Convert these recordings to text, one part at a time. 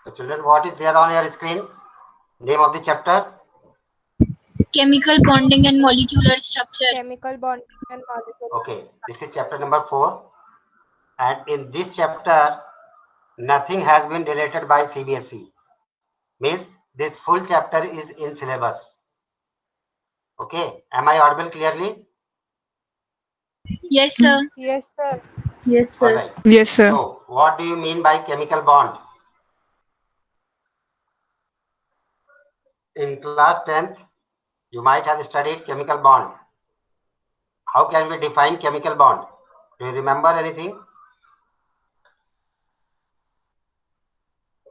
So children, what is there on your screen? Name of the chapter? Chemical bonding and molecular structure. Chemical bonding and molecular. Okay, this is chapter number 4. And in this chapter, nothing has been deleted by CBSE. Means this full chapter is in syllabus. Okay, am I audible clearly? Yes, sir. Yes, sir. Yes, All sir. right. Yes, sir. So, what do you mean by chemical bond? In class 10th, you might have studied chemical bond. How can we define chemical bond? Do you remember anything?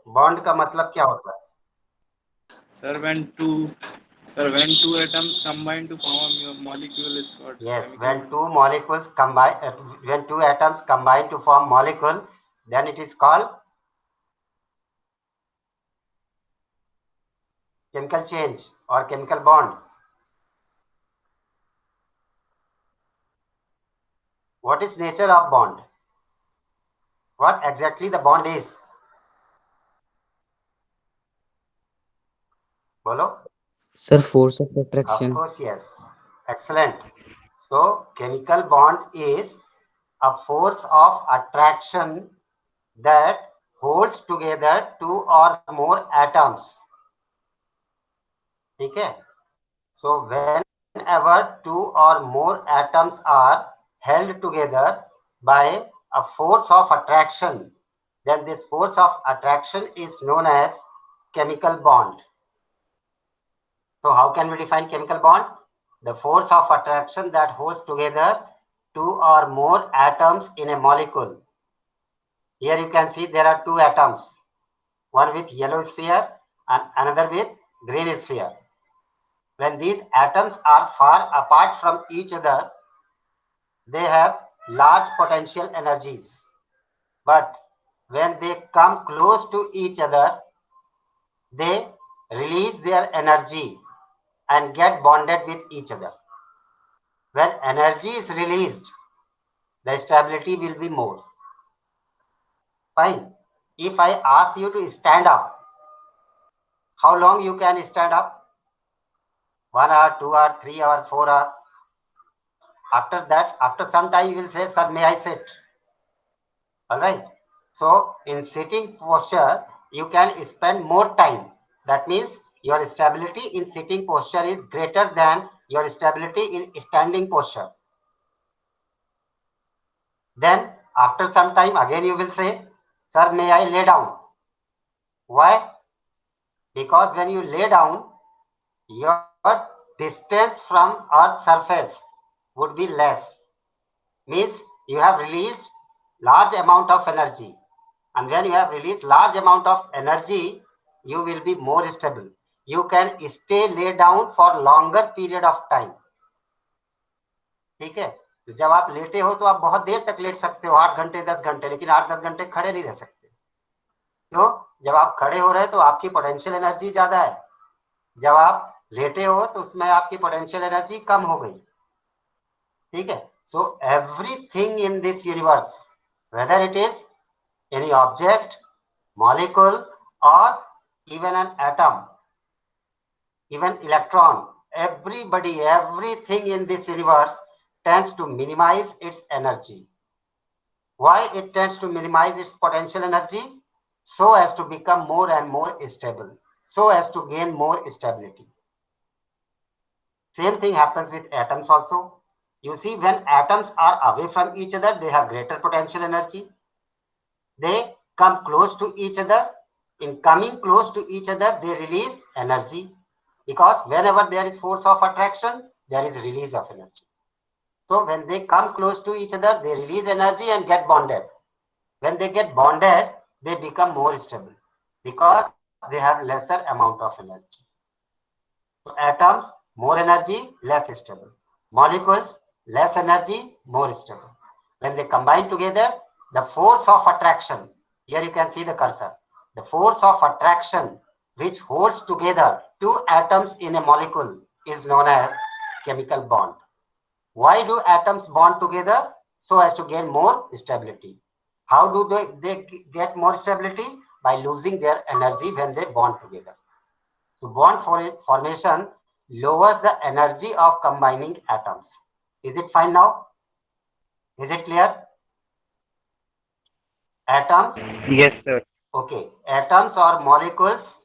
Bond का मतलब क्या होता है? Sir, when two atoms combine to form a molecule is called Yes, chemical when bond. two molecules combine, when two atoms combine to form molecule, then it is called chemical change or chemical bond. What is nature of bond? What exactly the bond is? Bolo? Sir, force of Of attraction. course, yes. Excellent. So, chemical bond is a force of attraction that holds together two or more atoms. Okay. So, whenever two or more atoms are held together by a force of attraction, then this force of attraction is known as chemical bond. So how can we define chemical bond? The force of attraction that holds together two or more atoms in a molecule. Here you can see there are two atoms, one with yellow sphere and another with green sphere. When these atoms are far apart from each other, they have large potential energies. But when they come close to each other, they release their energy and get bonded with each other. When energy is released, the stability will be more. Fine. If I ask you to stand up, how long you can stand up? 1 hour, 2 hour, 3 hour, 4 hour. After that, after some time you will say, sir, may I sit? Alright. So in sitting posture, you can spend more time. That means your stability in sitting posture is greater than your stability in standing posture. Then after some time again you will say, sir, may I lay down? Why? Because when you lay down, your distance from Earth's surface would be less. Means you have released large amount of energy. And when you have released large amount of energy, you will be more stable. You can stay lay down for longer period of time. ठीक है? तो जब आप लेटे हो तो आप बहुत देर तक लेट सकते हो, 8 घंटे 10 घंटे, लेकिन 8-10 घंटे खड़े नहीं रह सकते। क्यों? जब आप खड़े हो रहे तो आपकी पोटेंशियल एनर्जी ज्यादा है, जब आप लेटे हो तो उसमें आपकी पोटेंशियल एनर्जी कम हो गई। ठीक है? So everything in this universe, whether it is any object, molecule और even an atom, even electron, everybody, everything in this universe tends to minimize its energy. Why it tends to minimize its potential energy? So as to become more and more stable, so as to gain more stability. Same thing happens with atoms also. You see, when atoms are away from each other, they have greater potential energy. They come close to each other. In coming close to each other, they release energy, because whenever there is force of attraction, there is release of energy. So when they come close to each other, they release energy and get bonded. When they get bonded, they become more stable because they have lesser amount of energy. So atoms, more energy, less stable. Molecules, less energy, more stable. When they combine together, the force of attraction, here you can see the cursor, the force of attraction which holds together two atoms in a molecule is known as chemical bond. Why do atoms bond together? So as to gain more stability. How do they get more stability? by losing their energy when they bond together. So bond formation lowers the energy of combining atoms. Is it fine now? Is it clear? Atoms, Yes, sir. okay, atoms or molecules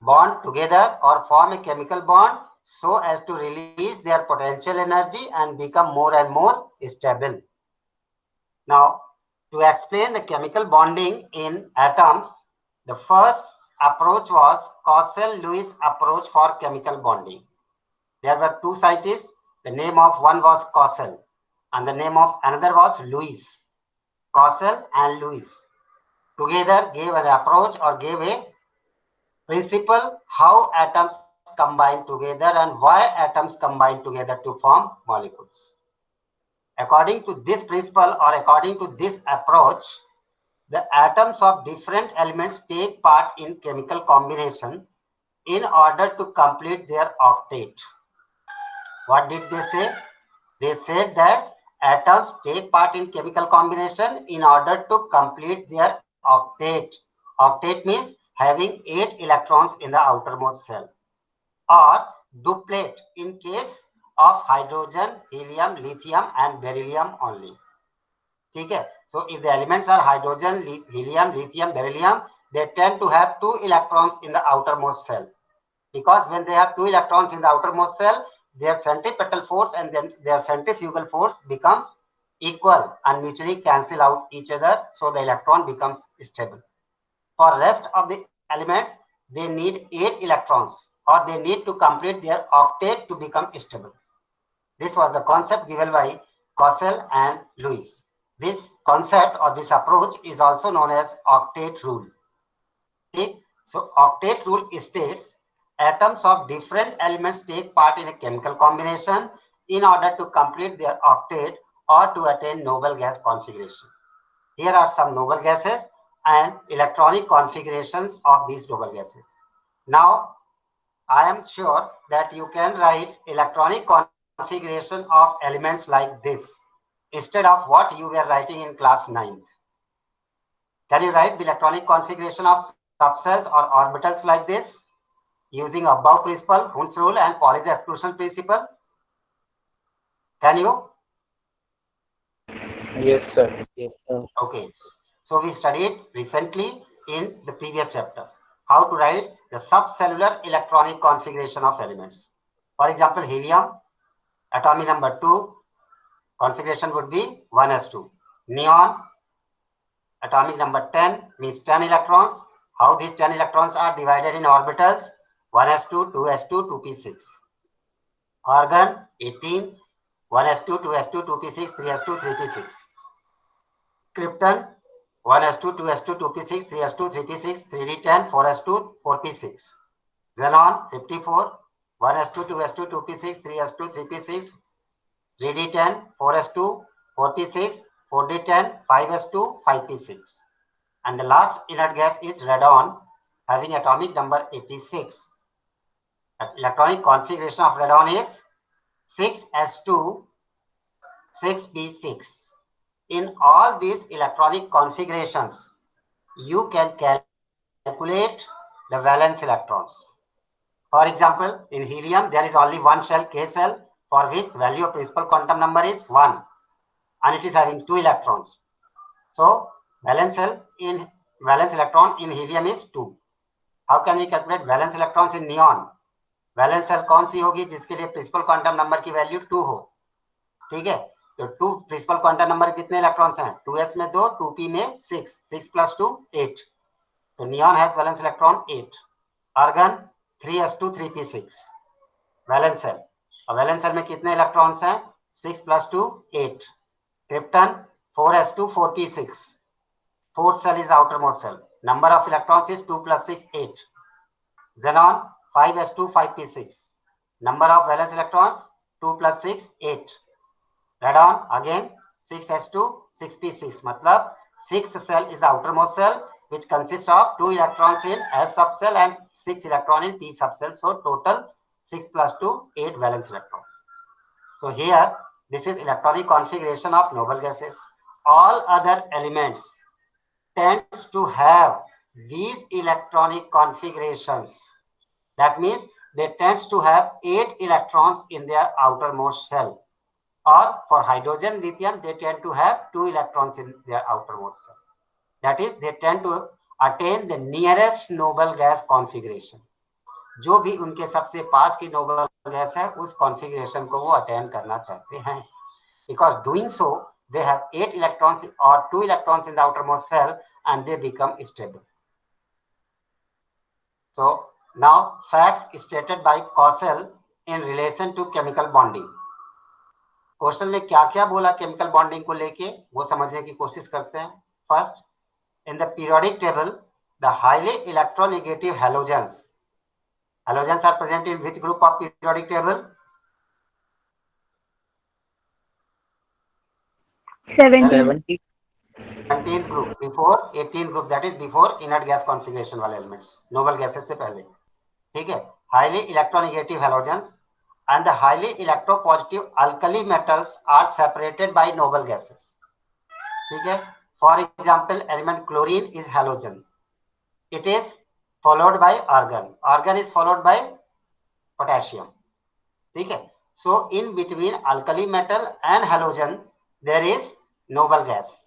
bond together or form a chemical bond so as to release their potential energy and become more and more stable. Now, to explain the chemical bonding in atoms, the first approach was Cossel-Lewis approach for chemical bonding. There were two scientists. The name of one was Cossel and the name of another was Lewis. Cossel and Lewis together gave an approach or gave a principle how atoms combine together and why atoms combine together to form molecules. According to this principle or according to this approach, the atoms of different elements take part in chemical combination in order to complete their octet. What did they say? They said that atoms take part in chemical combination in order to complete their octet. Octet means having 8 electrons in the outermost shell, or duplet in case of hydrogen, helium, lithium and beryllium only. Okay? So if the elements are hydrogen, helium, lithium, beryllium, they tend to have 2 electrons in the outermost shell. Because when they have 2 electrons in the outermost shell, their centripetal force and then their centrifugal force becomes equal and mutually cancel out each other, so the electron becomes stable. For rest of the elements, they need 8 electrons or they need to complete their octet to become stable. This was the concept given by Cossel and Lewis. This concept or this approach is also known as octet rule. Okay? So octet rule states atoms of different elements take part in a chemical combination in order to complete their octet or to attain noble gas configuration. Here are some noble gases and electronic configurations of these noble gases. Now, I am sure that you can write electronic configuration of elements like this instead of what you were writing in class 9th. Can you write the electronic configuration of subcells or orbitals like this using above principle, Hund's rule and Pauli's exclusion principle? Can you? Yes, sir. Yes, sir. Okay. So we studied recently in the previous chapter how to write the subcellular electronic configuration of elements. For example, helium, atomic number 2, configuration would be 1s2. Neon, atomic number 10 means 10 electrons. How these 10 electrons are divided in orbitals? 1s2, 2s2, 2p6. Argon, 18, 1s2, 2s2, 2p6, 3s2, 3p6. Krypton, 1s2, 2s2, 2p6, 3s2, 3p6, 3d10, 4s2, 4p6. Xenon, 54, 1s2, 2s2, 2p6, 3s2, 3p6, 3d10, 4s2, 4p6, 4d10, 5s2, 5p6. And the last inert gas is radon, having atomic number 86. Electronic configuration of radon is 6s2, 6p6. In all these electronic configurations, you can calculate the valence electrons. For example, in helium, there is only one shell, K shell, for which the value of principal quantum number is 1, and it is having 2 electrons. So, valence electron in helium is 2. How can we calculate valence electrons in neon? Valence shell कौन सी होगी जिसके लिए principal quantum number की value 2 हो? ठीक है, तो 2 principal quantum number कितने इलेक्ट्रॉन्स हैं? 2s में 2, 2p में 6, 6 + 2 8. तो neon has valence electron 8. Argon 3s2 3p6 valence shell. और वैलेंस सेल में कितने इलेक्ट्रॉन्स हैं? 6 + 2 8. Krypton 4s2 4p6. Fourth cell is the outermost cell. Number of electrons is 2 + 6 8. Xenon 5s2 5p6. Number of valence electrons 2 + 6 8. Radon again 6s2 6p6. मतलब sixth cell is the outermost cell which consists of 2 electrons in S subcell and 6 electron in P subcell. So total 6 + 2 8 valence electron. So here this is electronic configuration of noble gases. All other elements tends to have these electronic configurations. That means they tend to have 8 electrons in their outermost shell. Or for hydrogen, lithium, they tend to have 2 electrons in their outermost shell. That is, they tend to attain the nearest noble gas configuration. जो भी उनके सबसे पास की noble gas है उस configuration को वो attain करना चाहते हैं. Because doing so, they have 8 electrons or 2 electrons in the outermost shell and they become stable. So now facts stated by Kossel in relation to chemical bonding. कोशल ने क्या क्या बोला केमिकल बॉन्डिंग को लेके वो समझने की कोशिश करते हैं. First, in the periodic table the highly electronegative halogens are present in which group of periodic table? 17th group, before 18th group, that is before inert gas configuration वाले elements, noble gases से पहले. ठीक है. Highly electronegative halogens and the highly electropositive alkali metals are separated by noble gases. ठीक है. For example, element chlorine is halogen. It is followed by argon. Argon is followed by potassium. ठीक है. So in between alkali metal and halogen there is noble gas,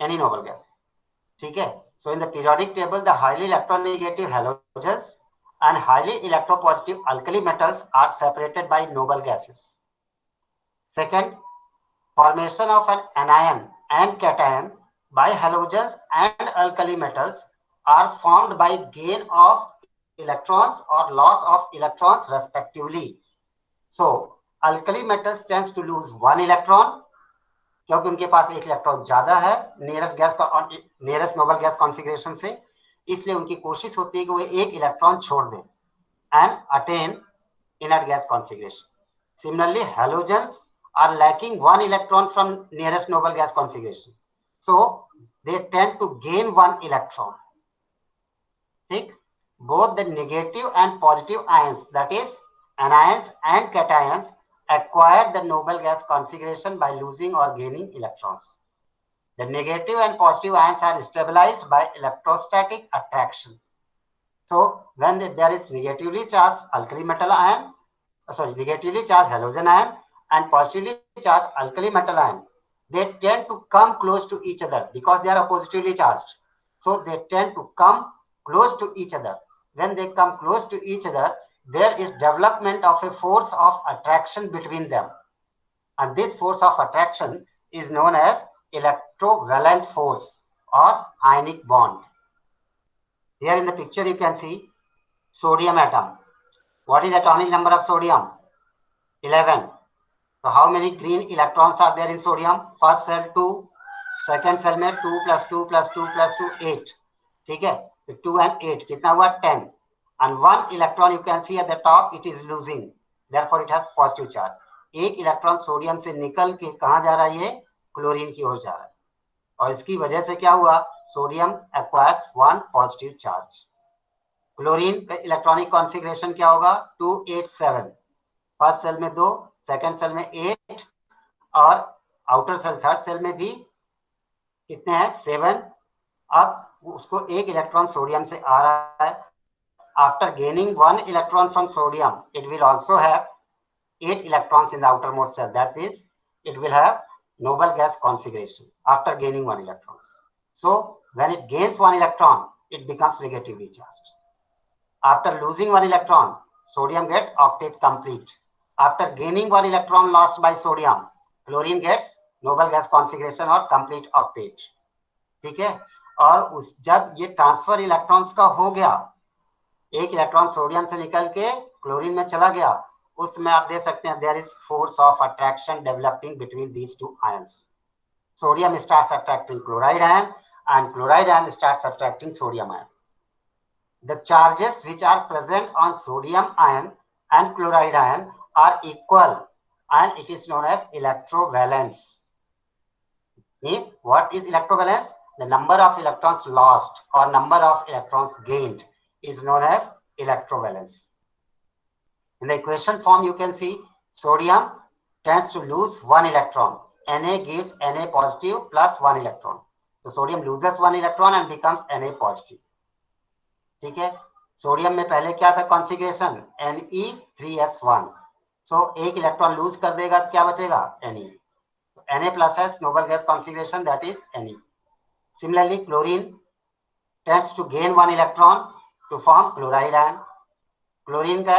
any noble gas. ठीक है. So in the periodic table the highly electronegative halogens and highly electropositive alkali metals are separated by noble gases. Second, formation of an anion and cation by halogens and alkali metals are formed by gain of electrons or loss of electrons respectively. So alkali metals tends to lose 1 electron क्योंकि उनके पास एक electron ज्यादा है nearest noble gas configuration से, इसलिए उनकी कोशिश होती है कि वो एक इलेक्ट्रॉन छोड़ दें and attain inert gas configuration. Similarly halogens are lacking 1 electron from nearest noble gas configuration, so they tend to gain 1 electron. ठीक. Both the negative and positive ions, that is anions and cations, acquire the noble gas configuration by losing or gaining electrons. The negative and positive ions are stabilized by electrostatic attraction. So when there is negatively charged alkali metal ion, negatively charged halogen ion and positively charged alkali metal ion, they tend to come close to each other because they are positively charged. So they tend to come close to each other. When they come close to each other, there is development of a force of attraction between them. And this force of attraction is known as electrovalent force or ionic bond. Here in the picture you can see sodium atom. What is atomic number of sodium? 11. So how many green electrons are there in sodium? First cell 2, second cell में 2 plus 2 plus 2 plus 2 8. ठीक है. 2 and 8 कितना हुआ? 10. And 1 electron you can see at the top, it is losing, therefore it has positive charge. एक electron sodium से निकल के कहां जा रहा है? ये क्लोरीन की ओर जा रहा है और इसकी वजह से क्या हुआ? Sodium acquires 1 positive charge. Chlorine का इलेक्ट्रॉनिक कॉन्फ़िगरेशन क्या होगा? 287. फर्स्ट सेल में 2, सेकंड सेल में 8 और आउटर सेल थर्ड सेल में भी कितने हैं? 7. अब उसको एक इलेक्ट्रॉन सोडियम से आ रहा है. After gaining 1 electron from sodium, it will also have 8 electrons in the outermost shell. That is, it will have noble gas configuration after gaining 1 electron. So when it gains 1 electron, it becomes negatively charged. After losing 1 electron, sodium gets octet complete. After gaining 1 electron lost by sodium, chlorine gets noble gas configuration or complete octet. ठीक है. और जब ये transfer electrons का हो गया, एक electron sodium से निकल के क्लोरीन में चला गया, उसमें आप देख सकते हैं there is force of attraction developing between these two ions. Sodium starts attracting chloride ion and chloride ion starts attracting sodium ion. The charges which are present on sodium ion and chloride ion are equal and it is known as electrovalence. Means what is electrovalence? The number of electrons lost or number of electrons gained is known as electrovalence. In the equation form you can see sodium tends to lose 1 electron. Na gives Na positive plus 1 electron. तो sodium loses 1 electron and becomes Na positive. ठीक है, sodium में पहले क्या था configuration Ne3S1. सो एक electron lose कर देगा तो क्या बचेगा Ne. Na+S noble gas configuration, that is Ne. Similarly, chlorine tends to gain 1 electron to form chloride ion. Chlorine का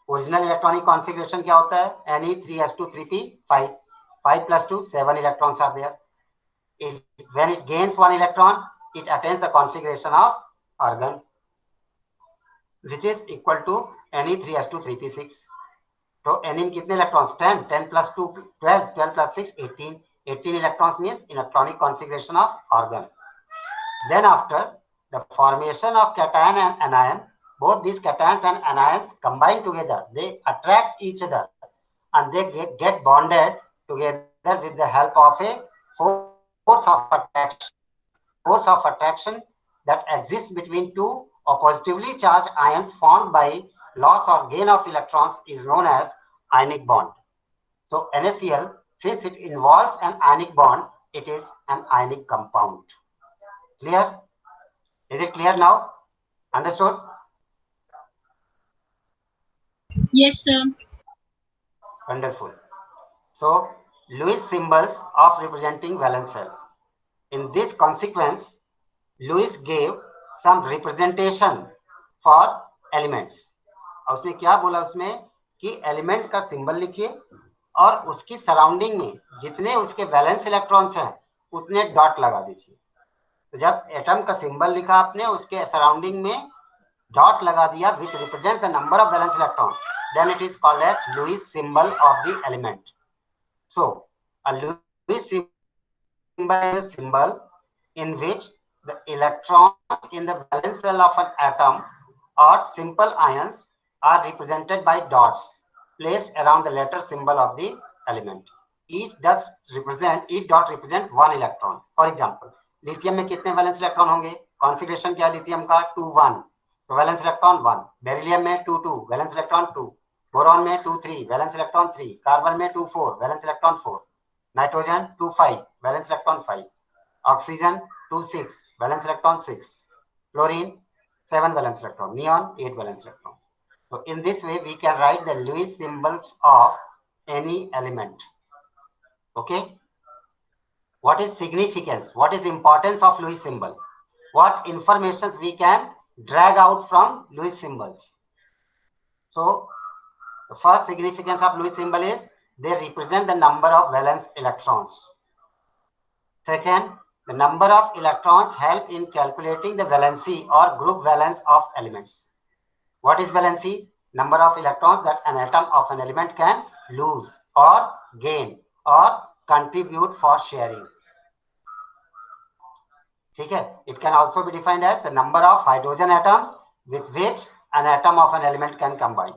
ओरिजिनल इलेक्ट्रॉनिक कॉन्फ़िगरेशन क्या होता है Ne3S2 3p5. 5 plus 2 7 electrons are there. When it gains 1 electron, it attains the configuration of argon, which is equal to Ne3S2 3p6. तो Na में कितने electrons 10. 10 plus 2 12. 12 plus 6 18. 18 electrons means electronic configuration of argon. Then after the formation of cation and anion, both these cations and anions combine together. They attract each other and they get bonded together with the help of a force of attraction. Force of attraction that exists between two oppositively charged ions formed by loss or gain of electrons is known as ionic bond. So NaCl, since it involves an ionic bond, it is an ionic compound. Clear? Is it clear now? Understood? Yes, sir. Wonderful. So Lewis symbols of representing valence shell. In this consequence, Lewis gave some representation for elements. और उसने क्या बोला उसमें कि element का symbol लिखिए और उसकी सराउंडिंग में जितने उसके वैलेंस इलेक्ट्रॉन्स हैं उतने डॉट लगा दीजिए. तो जब एटम का सिंबल लिखा आपने उसके सराउंडिंग में डॉट लगा दिया which represents the number of valence electrons, then it is called as Lewis symbol of the element. So a Lewis symbol is a symbol in which the electrons in the valence shell of an atom or simple ions are represented by dots placed around the letter symbol of the element. Each dot represent one electron. For example, lithium में कितने valence electron होंगे? Configuration क्या है lithium का 2 1. तो valence electron 1. Beryllium में 2 2 valence electron 2. Boron में 2 3 valence electron 3. Carbon में 2 4 valence electron 4. Nitrogen 2 5 valence electron 5. Oxygen 2 6 valence electron 6. Fluorine 7 valence electron. Neon 8 valence electron. So in this way we can write the Lewis symbols of any element. Okay. What is significance? What is importance of Lewis symbol? What informations we can drag out from Lewis symbols? So the first significance of Lewis symbol is they represent the number of valence electrons. Second, the number of electrons help in calculating the valency or group valence of elements. What is valency? Number of electrons that an atom of an element can lose or gain or contribute for sharing. Okay? It can also be defined as the number of hydrogen atoms with which an atom of an element can combine.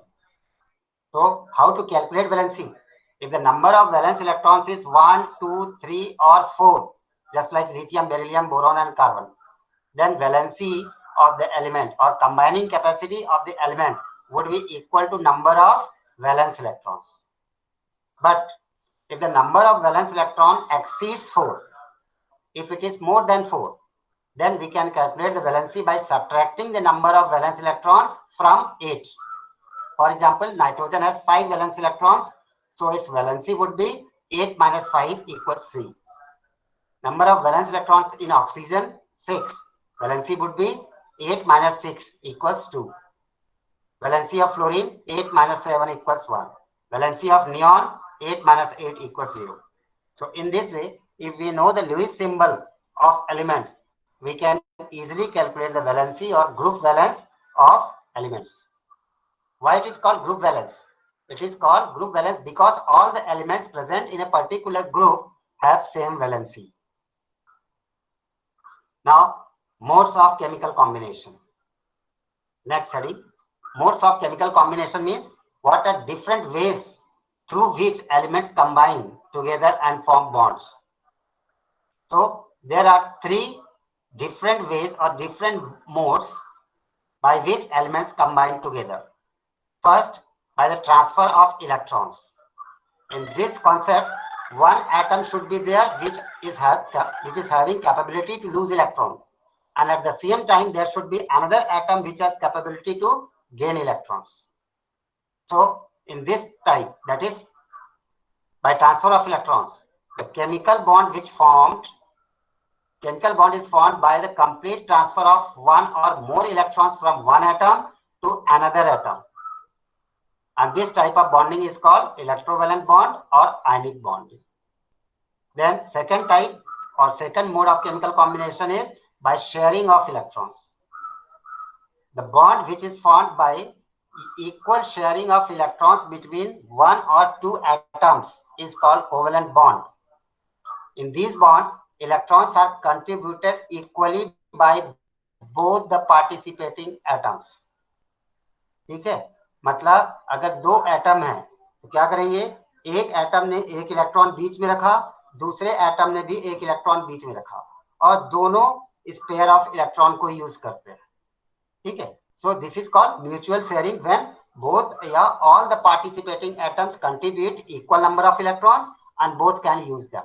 So how to calculate valency? If the number of valence electrons is 1, 2, 3 or 4, just like lithium, beryllium, boron and carbon, then valency of the element or combining capacity of the element would be equal to number of valence electrons. But if the number of valence electron exceeds 4, if it is more than 4, then we can calculate the valency by subtracting the number of valence electrons from 8. For example, nitrogen has 5 valence electrons, so its valency would be 8 minus 5 equals 3. Number of valence electrons in oxygen 6. Valency would be 8 minus 6 equals 2. Valency of fluorine 8 minus 7 equals 1. Valency of neon 8 minus 8 equals 0. So in this way, if we know the Lewis symbol of elements, we can easily calculate the valency or group valence of elements. Why it is called group valence? It is called group valence because all the elements present in a particular group have same valency. Now, modes of chemical combination. Next study. Modes of chemical combination means what are different ways through which elements combine together and form bonds. So, there are 3 different ways or different modes by which elements combine together. First, by the transfer of electrons. In this concept, one atom should be there which is having capability to lose electron, and at the same time there should be another atom which has capability to gain electrons. So in this type, that is by transfer of electrons, the chemical bond is formed by the complete transfer of one or more electrons from one atom to another atom. And this type of bonding is called electrovalent bond or ionic bonding. Then second type or second mode of chemical combination is by sharing of electrons. The bond which is formed by equal sharing of electrons between one or two atoms is called covalent bond. In these bonds, electrons are contributed equally by both the participating atoms. ठीक है, मतलब अगर दो atom है तो क्या करेंगे, एक एटम ने एक इलेक्ट्रॉन बीच में रखा, दूसरे एटम ने भी एक इलेक्ट्रॉन बीच में रखा और दोनों इस पेयर ऑफ इलेक्ट्रॉन को यूज करते हैं. ठीक है, so this is called mutual sharing when both all the participating atoms contribute equal number of electrons and both can use them.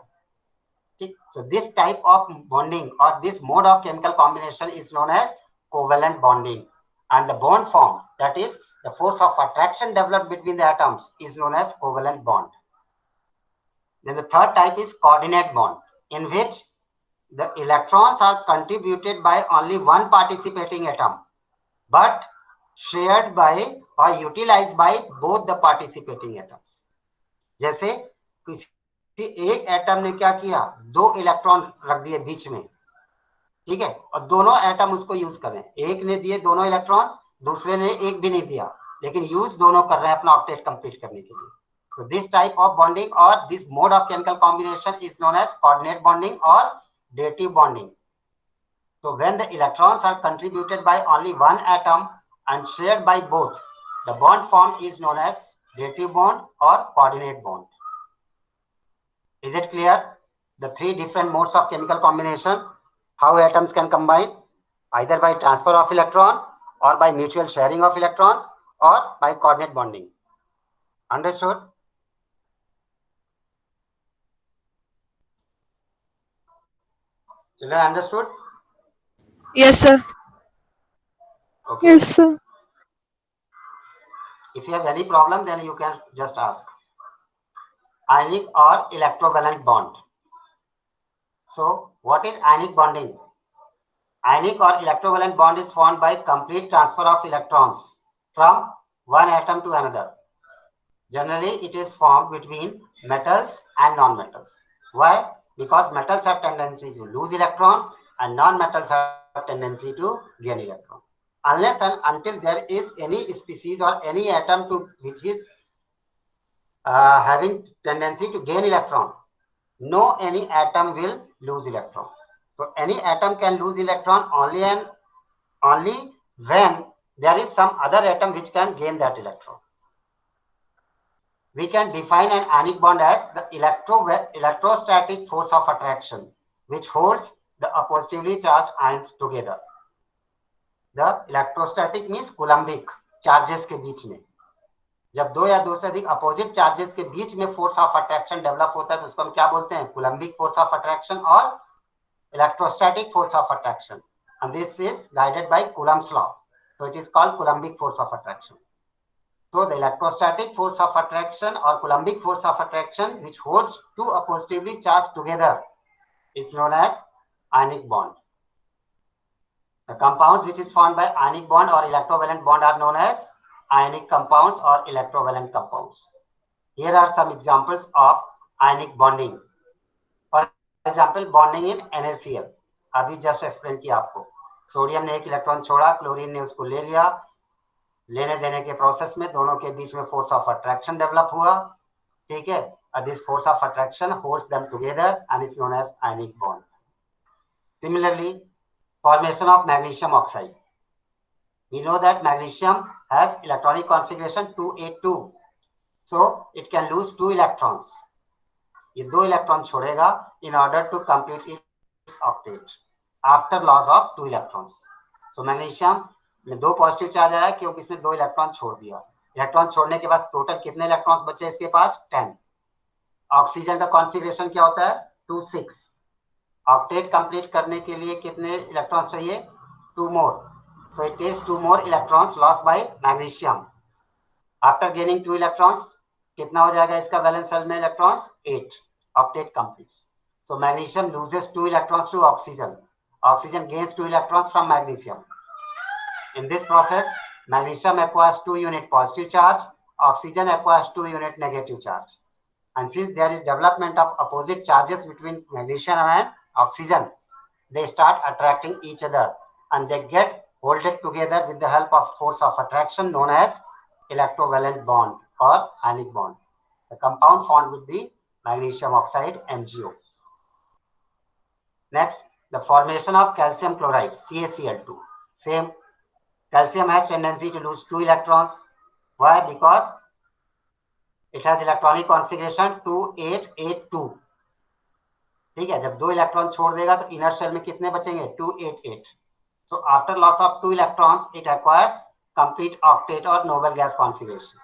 Okay. So this type of bonding or this mode of chemical combination is known as covalent bonding, and the bond form, that is the force of attraction developed between the atoms, is known as covalent bond. Then the third type is coordinate bond, in which the electrons are contributed by only one participating atom but shared by or utilized by both the participating atoms. जैसे किसी एक atom ने क्या किया, दो electron रख दिए बीच में, ठीक है, और दोनों एटम उसको यूज कर रहे हैं. एक ने दिए दोनों इलेक्ट्रॉन्स, दूसरे ने एक भी नहीं दिया, लेकिन यूज दोनों कर रहे हैं अपना ऑक्टेट कंप्लीट करने के लिए. So this type of bonding or this mode of chemical combination is known as coordinate bonding or dative bonding. So when the electrons are contributed by only one atom and shared by both, the bond formed is known as dative bond or coordinate bond. Is it clear? The three different modes of chemical combination, how atoms can combine, either by transfer of electron or by mutual sharing of electrons or by coordinate bonding. Understood? Children, understood? Yes, sir. Okay. Yes, sir. If you have any problem, then you can just ask. Ionic or electrovalent bond. So, what is ionic bonding? Ionic or electrovalent bond is formed by complete transfer of electrons from one atom to another. Generally, it is formed between metals and non-metals. Why? Because metals have tendency to lose electron and non-metals have tendency to gain electron. Unless and until there is any species or any atom which is having tendency to gain electron, no any atom will lose electron. So any atom can lose electron only when there is some other atom which can gain that electron. We can define an ionic bond as the electrostatic force of attraction which holds the oppositively charged ions together. The electrostatic means coulombic charges के बीच में, जब दो या दो से अधिक opposite charges के बीच में फोर्स ऑफ अट्रैक्शन डेवलप होता है तो उसको हम क्या बोलते हैं, कूलम्बिक फोर्स ऑफ अट्रैक्शन और electrostatic force of attraction, and this is guided by Coulomb's law, so it is called coulombic force of attraction. So the electrostatic force of attraction or coulombic force of attraction which holds two oppositively charged together is known as ionic bond. The compounds which is formed by ionic bond or electrovalent bond are known as ionic compounds or electrovalent compounds. Here are some examples of ionic bonding. For example, bonding in NaCl. अभी just explain किया आपको. Sodium ने एक electron छोड़ा, chlorine ने उसको ले लिया, लेने देने के प्रोसेस में दोनों के बीच में फोर्स ऑफ अट्रैक्शन डेवलप हुआ. ठीक है, this force of attraction holds them together and is known as ionic bond. Similarly, formation of magnesium oxide. We know that magnesium has electronic configuration 2A2, so it can lose 2 electrons. ये 2 electron छोड़ेगा in order to complete its octet after loss of 2 electrons. So magnesium में 2 positive charge आया क्योंकि इसने 2 electron छोड़ दिया. Electron छोड़ने के बाद टोटल कितने इलेक्ट्रॉन्स बचे इसके पास? 10. ऑक्सीजन का कॉन्फ़िगरेशन क्या होता है 2 6। ऑक्टेट कंप्लीट करने के लिए कितने इलेक्ट्रॉन्स चाहिए 2 मोर, so it takes 2 more electrons lost by magnesium. After gaining 2 electrons कितना हो जाएगा इसका वैलेंस शेल में electrons 8. Octet completes, so magnesium loses 2 electrons to oxygen. Oxygen gains 2 electrons from magnesium. In this process, magnesium acquires 2 unit positive charge, oxygen acquires 2 unit negative charge. And since there is development of opposite charges between magnesium and oxygen, they start attracting each other and they get holded together with the help of force of attraction known as electrovalent bond or ionic bond. The compound formed would be magnesium oxide MgO. Next, the formation of calcium chloride CaCl2. Same. Calcium has tendency to lose 2 electrons. Why? Because it has electronic configuration 2882. ठीक है, जब 2 electron छोड़ देगा तो inner shell में कितने बचेंगे 288. So after loss of 2 electrons, it acquires complete octet or noble gas configuration.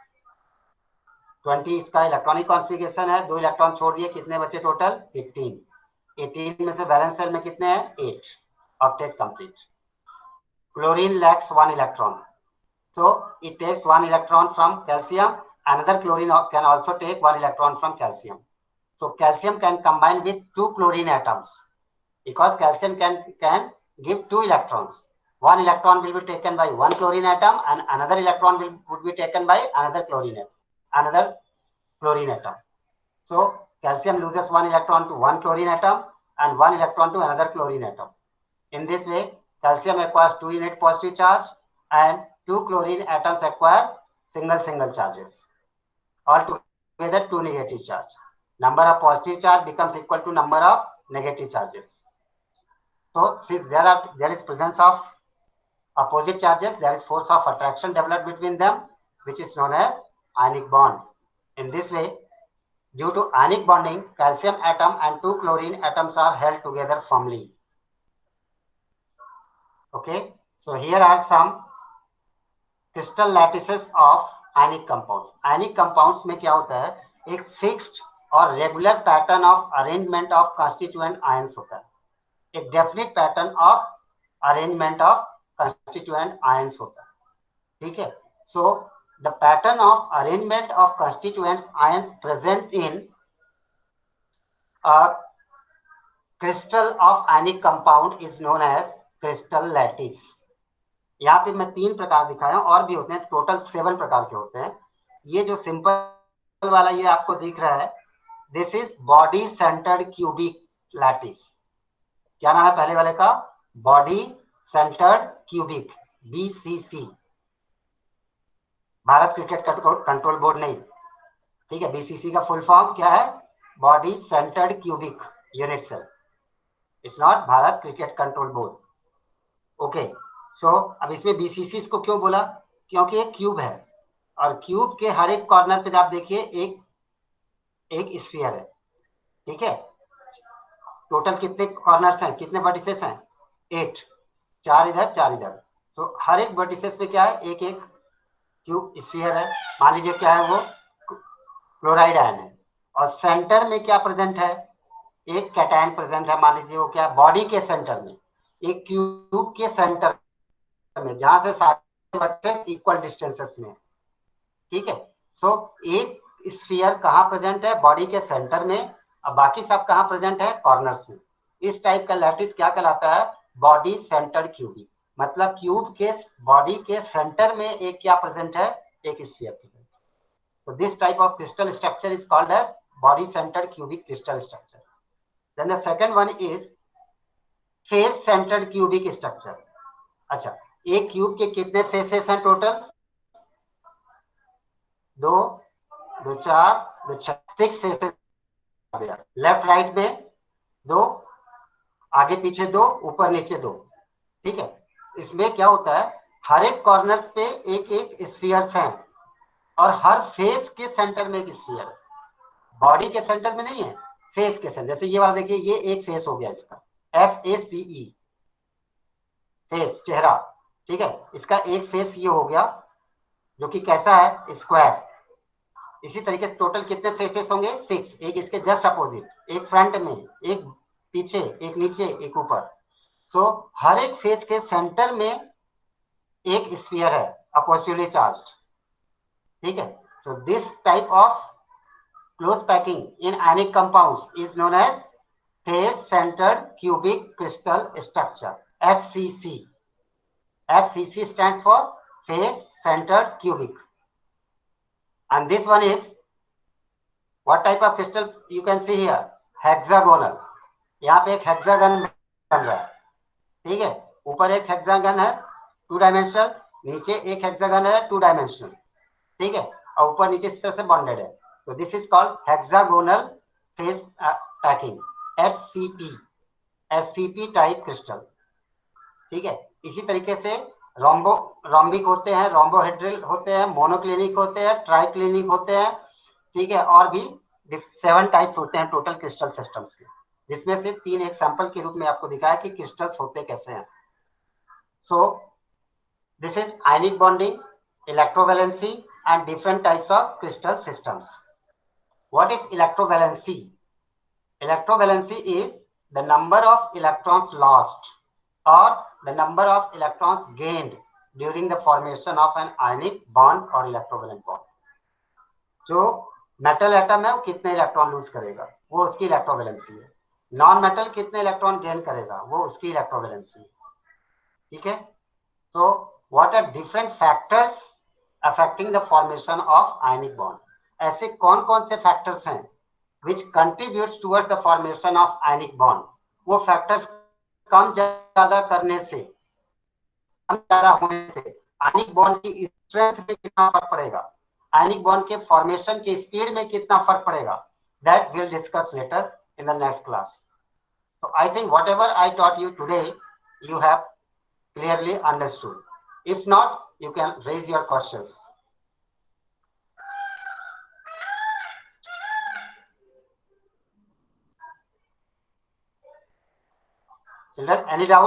20 इसका इलेक्ट्रॉनिक कॉन्फ़िगरेशन है, 2 इलेक्ट्रॉन छोड़ दिए, कितने बचे टोटल 18. 18 में से वैलेंस शेल में कितने हैं 8. Octet complete. Chlorine lacks 1 electron. So it takes 1 electron from calcium. Another chlorine can also take 1 electron from calcium. So calcium can combine with 2 chlorine atoms because calcium can give 2 electrons. 1 electron will be taken by 1 chlorine atom and another electron would be taken by another chlorine atom. So calcium loses 1 electron to 1 chlorine atom and 1 electron to another chlorine atom. In this way, calcium acquires 2 unit positive charge and 2 chlorine atoms acquire single charges. Altogether 2 negative charge. Number of positive charge becomes equal to number of negative charges. So since there is presence of opposite charges, there is force of attraction developed between them, which is known as ionic bond. In this way, due to ionic bonding, calcium atom and 2 chlorine atoms are held together firmly. Okay, so here are some crystal lattices of ionic compounds. Ionic compounds में क्या होता है, एक fixed और regular pattern of arrangement of constituent ions होता है. एक definite pattern of arrangement of constituent ions होता है. ठीक है, so the pattern of arrangement of constituent ions present in a crystal of ionic compound is known as crystal lattice. यहाँ पे मैं 3 प्रकार दिखाया, और भी होते हैं, टोटल 7 प्रकार के होते हैं. ये जो सिंपल वाला ये आपको दिख रहा है, this is body centred cubic lattice. क्या नाम है पहले वाले का, body centred cubic, BCC. Bharat cricket control board नहीं, ठीक है. BCC का फुल फॉर्म क्या है, body centred cubic unit cell. It's not Bharat cricket control board. Okay, so अब इसमें BCC को क्यों बोला, क्योंकि एक क्यूब है और क्यूब के हर एक कॉर्नर पे आप देखिए एक स्फीयर है. ठीक है, टोटल कितने कॉर्नर्स हैं, कितने वर्टिसेस हैं 8, 4 इधर 4 इधर. सो हर एक वर्टिसेस पे क्या है, एक क्यूब स्फीयर है. मान लीजिए क्या है वो क्लोराइड आयन है, और सेंटर में क्या प्रेजेंट है, एक कैटायन प्रेजेंट है. मान लीजिए वो क्या, बॉडी के सेंटर में, एक क्यूब के सेंटर में, जहां से सारे वर्टिसेस इक्वल डिस्टेंसेस में. ठीक है, सो एक स्फीयर कहाँ प्रेजेंट है, बॉडी के सेंटर में, और बाकी सब कहाँ प्रेजेंट है, कॉर्नर्स में. इस टाइप का लैटिस क्या कहलाता है, बॉडी सेंटर्ड क्यूबिक. मतलब क्यूब के बॉडी के सेंटर में एक क्या प्रेजेंट है, एक स्फीयर प्रेजेंट. तो this type of crystal structure is called as body centred cubic crystal structure. Then the second one is face centred cubic structure. अच्छा, एक क्यूब के कितने फेसेस हैं टोटल, 2, 2 4, 2 6, 6 फेसेस. लेफ्ट राइट में 2, आगे पीछे 2, ऊपर नीचे 2. ठीक है, इसमें क्या होता है, हर एक कॉर्नर्स पे एक स्फीयर्स हैं और हर फेस के सेंटर में एक स्फीयर है. बॉडी के सेंटर में नहीं है, फेस के सेंटर. जैसे ये वाला देखिए, ये एक फेस हो गया इसका, FACE, फेस, चेहरा. ठीक है, इसका एक फेस ये हो गया, जो कि कैसा है, स्क्वायर. इसी तरीके से टोटल कितने फेसेस होंगे 6, एक इसके जस्ट अपोजिट, एक फ्रंट में, एक पीछे, एक नीचे, एक ऊपर। सो हर एक फेस के सेंटर में एक स्फीयर है अपॉजिटिवली चार्ज्ड, ठीक है। So this type of close packing in ionic compounds is known as face centered cubic crystal structure, FCC. FCC stands for face centered cubic, and this one is what type of crystal you can see here, hexagonal. यहाँ पे एक hexagon बन रहा है, ठीक है। ऊपर एक हेक्सागन है 2 डायमेंशनल, नीचे एक हेक्सागन है 2 डायमेंशनल, ठीक है, और ऊपर नीचे इस तरह से बॉन्डेड है। तो this is called hexagonal face packing, HCP type crystal, ठीक है। इसी तरीके से रोम्बिक होते हैं, रोम्बोहेड्रल होते हैं, मोनोक्लिनिक होते हैं, ट्राइक्लिनिक होते हैं, ठीक है, और भी 7 टाइप्स होते हैं टोटल क्रिस्टल सिस्टम्स के, जिसमें से 3 एक सैंपल के रूप में आपको दिखाया कि क्रिस्टल्स होते कैसे हैं। So this is ionic bonding, electrovalency and different types of crystal systems. What is electrovalency? Electrovalency is the number of electrons lost or the number of electrons gained during the formation of an ionic bond or electrovalent bond. जो metal atom है वो कितने electron lose करेगा, वो उसकी electrovalency है। Non metal कितने electron gain करेगा, वो उसकी इलेक्ट्रोवैलेंसी है, ठीक है। So what are different factors affecting the formation of ionic bond? ऐसे कौन कौन से फैक्टर्स हैं which contributes towards the formation of ionic bond? वो फैक्टर्स कम ज्यादा करने से, कम ज्यादा होने से आयनिक बॉन्ड की स्ट्रेंथ पे कितना फर्क पड़ेगा, आयनिक बॉन्ड के फॉर्मेशन की स्पीड में कितना फर्क पड़ेगा, that we'll discuss later in the next class. So I think whatever I taught you today, you have clearly understood. If not, you can raise your questions. Children, any doubt?